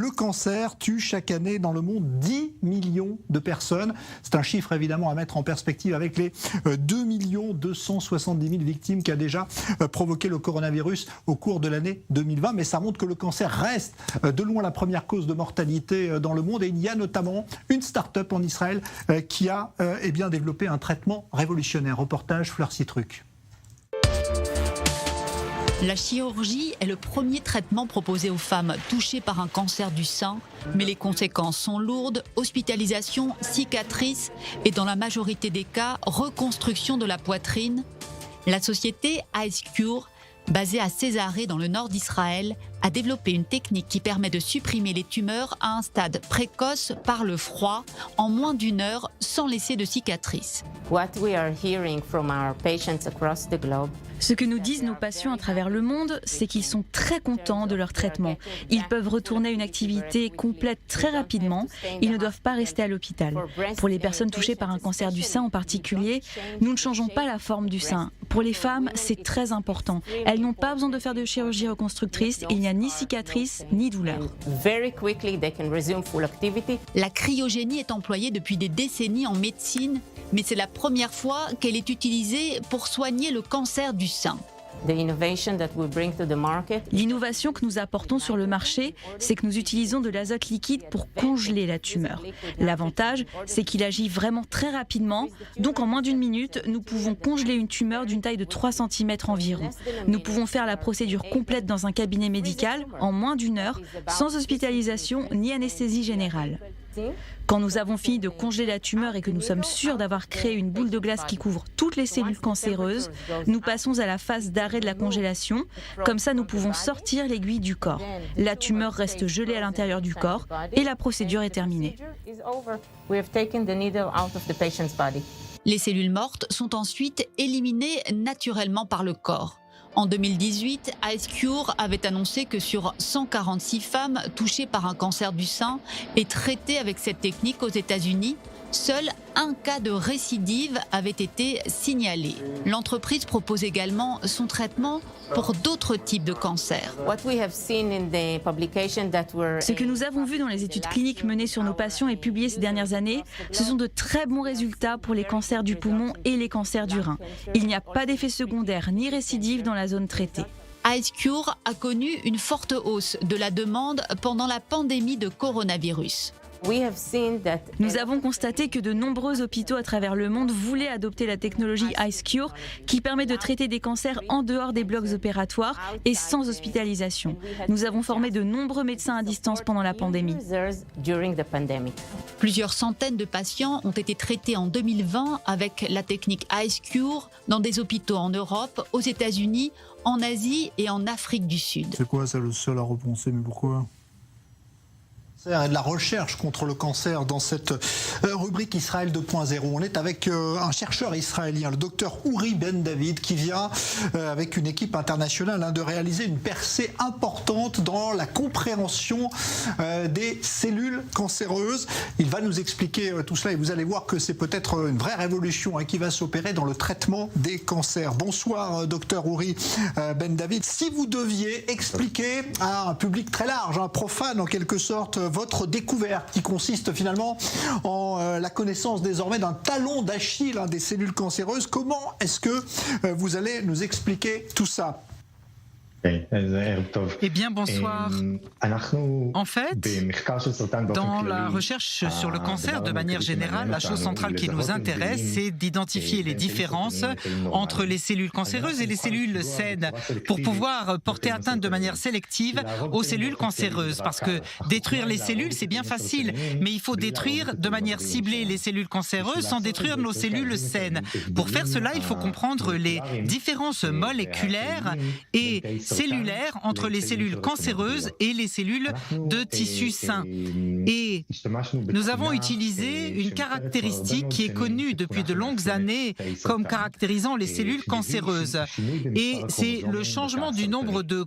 Le cancer tue chaque année dans le monde 10 millions de personnes. C'est un chiffre évidemment à mettre en perspective avec les 2 270 000 victimes qu'a déjà provoqué le coronavirus au cours de l'année 2020. Mais ça montre que le cancer reste de loin la première cause de mortalité dans le monde. Et il y a notamment une start-up en Israël qui a développé un traitement révolutionnaire. Reportage Fleur Citruc. La chirurgie est le premier traitement proposé aux femmes touchées par un cancer du sein, mais les conséquences sont lourdes, hospitalisation, cicatrices et dans la majorité des cas, reconstruction de la poitrine. La société IceCure, basée à Césarée dans le nord d'Israël, a développé une technique qui permet de supprimer les tumeurs à un stade précoce par le froid en moins d'1 heure sans laisser de cicatrices. Ce que nous disent nos patients à travers le monde, c'est qu'ils sont très contents de leur traitement. Ils peuvent retourner à une activité complète très rapidement. Ils ne doivent pas rester à l'hôpital. Pour les personnes touchées par un cancer du sein en particulier, nous ne changeons pas la forme du sein. Pour les femmes, c'est très important. Elles n'ont pas besoin de faire de chirurgie reconstructrice. Il n'y a ni cicatrice ni douleur. La cryogénie est employée depuis des décennies en médecine, mais c'est la première fois qu'elle est utilisée pour soigner le cancer du sein. L'innovation que nous apportons sur le marché, c'est que nous utilisons de l'azote liquide pour congeler la tumeur. L'avantage, c'est qu'il agit vraiment très rapidement, donc en moins d'1 minute, nous pouvons congeler une tumeur d'une taille de 3 cm environ. Nous pouvons faire la procédure complète dans un cabinet médical en moins d'1 heure, sans hospitalisation ni anesthésie générale. Quand nous avons fini de congeler la tumeur et que nous sommes sûrs d'avoir créé une boule de glace qui couvre toutes les cellules cancéreuses, nous passons à la phase d'arrêt de la congélation. Comme ça, nous pouvons sortir l'aiguille du corps. La tumeur reste gelée à l'intérieur du corps et la procédure est terminée. Les cellules mortes sont ensuite éliminées naturellement par le corps. En 2018, IceCure avait annoncé que sur 146 femmes touchées par un cancer du sein et traitées avec cette technique aux États-Unis, seul un cas de récidive avait été signalé. L'entreprise propose également son traitement pour d'autres types de cancers. Ce que nous avons vu dans les études cliniques menées sur nos patients et publiées ces dernières années, ce sont de très bons résultats pour les cancers du poumon et les cancers du rein. Il n'y a pas d'effet secondaire ni récidive dans la zone traitée. IceCure a connu une forte hausse de la demande pendant la pandémie de coronavirus. Nous avons constaté que de nombreux hôpitaux à travers le monde voulaient adopter la technologie IceCure qui permet de traiter des cancers en dehors des blocs opératoires et sans hospitalisation. Nous avons formé de nombreux médecins à distance pendant la pandémie. Plusieurs centaines de patients ont été traités en 2020 avec la technique IceCure dans des hôpitaux en Europe, aux États-Unis, en Asie et en Afrique du Sud. C'est quoi ça le seul à repenser, mais pourquoi ? Et de la recherche contre le cancer dans cette rubrique Israël 2.0. On est avec un chercheur israélien, le docteur Uri Ben David, qui vient avec une équipe internationale de réaliser une percée importante dans la compréhension des cellules cancéreuses. Il va nous expliquer tout cela et vous allez voir que c'est peut-être une vraie révolution qui va s'opérer dans le traitement des cancers. Bonsoir docteur Uri Ben David. Si vous deviez expliquer à un public très large, profane en quelque sorte, votre découverte qui consiste finalement en la connaissance désormais d'un talon d'Achille des cellules cancéreuses, comment est-ce que vous allez nous expliquer tout ça ? Eh bien, bonsoir. En fait, dans la recherche sur le cancer, de manière générale, la chose centrale qui nous intéresse, c'est d'identifier les différences entre les cellules cancéreuses et les cellules saines pour pouvoir porter atteinte de manière sélective aux cellules cancéreuses. Parce que détruire les cellules, c'est bien facile, mais il faut détruire de manière ciblée les cellules cancéreuses sans détruire nos cellules saines. Pour faire cela, il faut comprendre les différences moléculaires et cellulaires entre les cellules cancéreuses et les cellules de tissu sain. Et nous avons utilisé une caractéristique qui est connue depuis de longues années comme caractérisant les cellules cancéreuses. Et c'est le changement du nombre de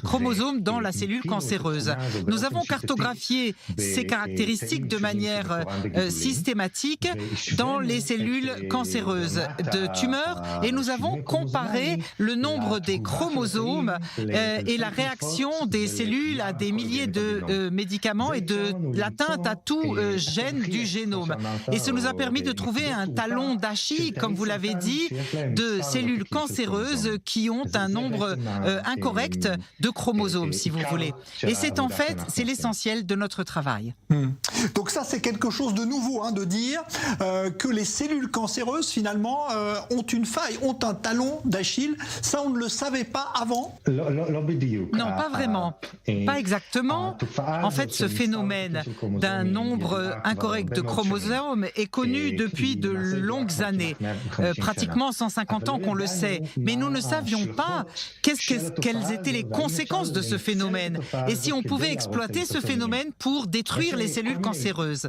chromosomes dans la cellule cancéreuse. Nous avons cartographié ces caractéristiques de manière systématique dans les cellules cancéreuses de tumeurs et nous avons comparé le nombre des chromosomes et la réaction des cellules à des milliers de médicaments et de l'atteinte à tout gène du génome. Et ça nous a permis de trouver un talon d'Achille, comme vous l'avez dit, de cellules cancéreuses qui ont un nombre incorrect de chromosomes, si vous voulez. Et c'est l'essentiel de notre travail. Donc ça, c'est quelque chose de nouveau, hein, de dire que les cellules cancéreuses, finalement, ont une faille, ont un talon d'Achille. Ça, on ne le savait pas avant? Non, pas vraiment. Pas exactement. En fait, ce phénomène d'un nombre incorrect de chromosomes est connu depuis de longues années, pratiquement 150 ans qu'on le sait. Mais nous ne savions pas quelles étaient les conséquences de ce phénomène et si on pouvait exploiter ce phénomène pour détruire les cellules cancéreuses.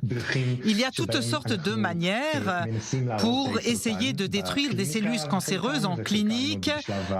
Il y a toutes sortes de manières pour essayer de détruire des cellules cancéreuses en clinique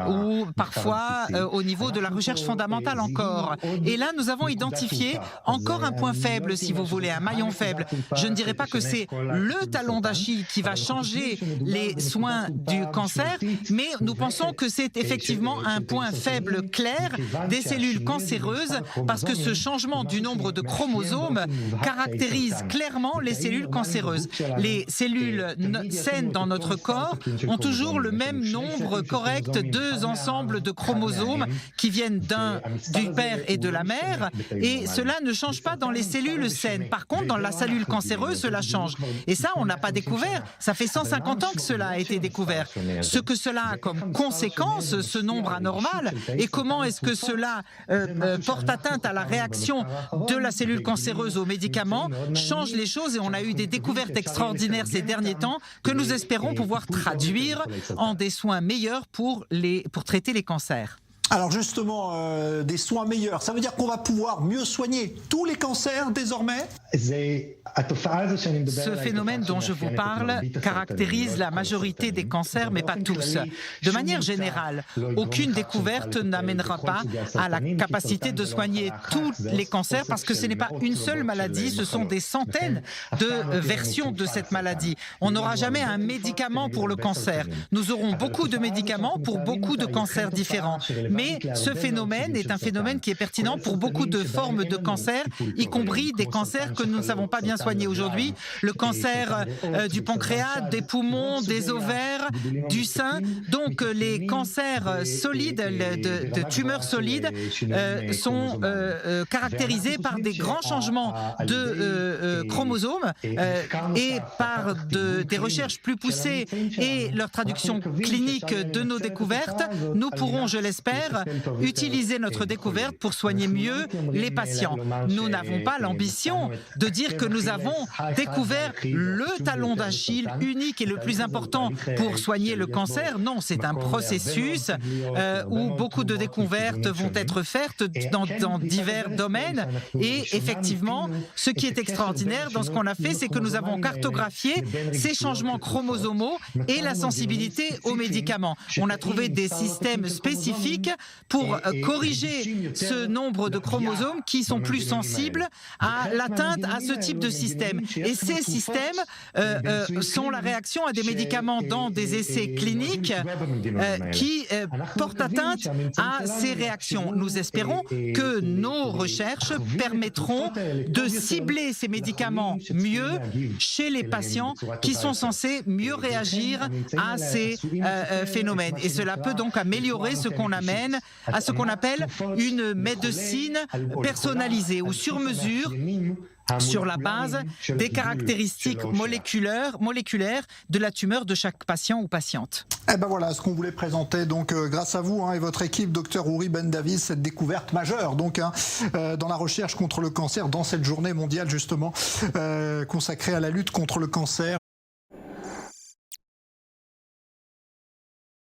ou parfois au niveau de la recherche fondamentale encore. Et là, nous avons identifié encore un point faible, si vous voulez, un maillon faible. Je ne dirais pas que c'est le talon d'Achille qui va changer les soins du cancer, mais nous pensons que c'est effectivement un point faible clair des cellules cancéreuses parce que ce changement du nombre de chromosomes caractérise clairement les cellules cancéreuses. Les cellules saines dans notre corps ont toujours le même nombre correct deux ensembles de chromosomes qui viennent du père et de la mère et cela ne change pas dans les cellules saines. Par contre, dans la cellule cancéreuse, cela change. Et ça, on n'a pas découvert. Ça fait 150 ans que cela a été découvert. Ce que cela a comme conséquence, ce nombre anormal, et comment est-ce que cela porte atteinte à la réaction de la cellule cancéreuse aux médicaments, change les choses et on a eu des découvertes extraordinaires ces derniers temps que nous espérons pouvoir traduire en des soins meilleurs pour traiter les cancers. Alors justement, des soins meilleurs, ça veut dire qu'on va pouvoir mieux soigner tous les cancers désormais? Ce phénomène dont je vous parle caractérise la majorité des cancers, mais pas tous. De manière générale, aucune découverte n'amènera pas à la capacité de soigner tous les cancers parce que ce n'est pas une seule maladie, ce sont des centaines de versions de cette maladie. On n'aura jamais un médicament pour le cancer. Nous aurons beaucoup de médicaments pour beaucoup de cancers différents. Mais ce phénomène est un phénomène qui est pertinent pour beaucoup de formes de cancer, y compris des cancers que nous ne savons pas bien soigner aujourd'hui. Le cancer du pancréas, des poumons, des ovaires, du sein. Donc les cancers solides, de tumeurs solides, sont caractérisés par des grands changements de chromosomes et par des recherches plus poussées et leur traduction clinique de nos découvertes. Nous pourrons, je l'espère, utiliser notre découverte pour soigner mieux les patients. Nous n'avons pas l'ambition de dire que nous avons découvert le talon d'Achille unique et le plus important pour soigner le cancer. Non, c'est un processus où beaucoup de découvertes vont être faites dans divers domaines. Et effectivement, ce qui est extraordinaire dans ce qu'on a fait, c'est que nous avons cartographié ces changements chromosomaux et la sensibilité aux médicaments. On a trouvé des systèmes spécifiques pour corriger ce nombre de chromosomes qui sont plus sensibles à l'atteinte à ce type de système. Et ces systèmes sont la réaction à des médicaments dans des essais cliniques qui portent atteinte à ces réactions. Nous espérons que nos recherches permettront de cibler ces médicaments mieux chez les patients qui sont censés mieux réagir à ces phénomènes. Et cela peut donc améliorer ce qu'on amène à ce qu'on appelle une médecine personnalisée ou sur mesure sur la base des caractéristiques moléculaires de la tumeur de chaque patient ou patiente. Eh ben voilà ce qu'on voulait présenter donc grâce à vous et votre équipe, Dr Uri Ben-David, cette découverte majeure donc dans la recherche contre le cancer dans cette journée mondiale justement consacrée à la lutte contre le cancer.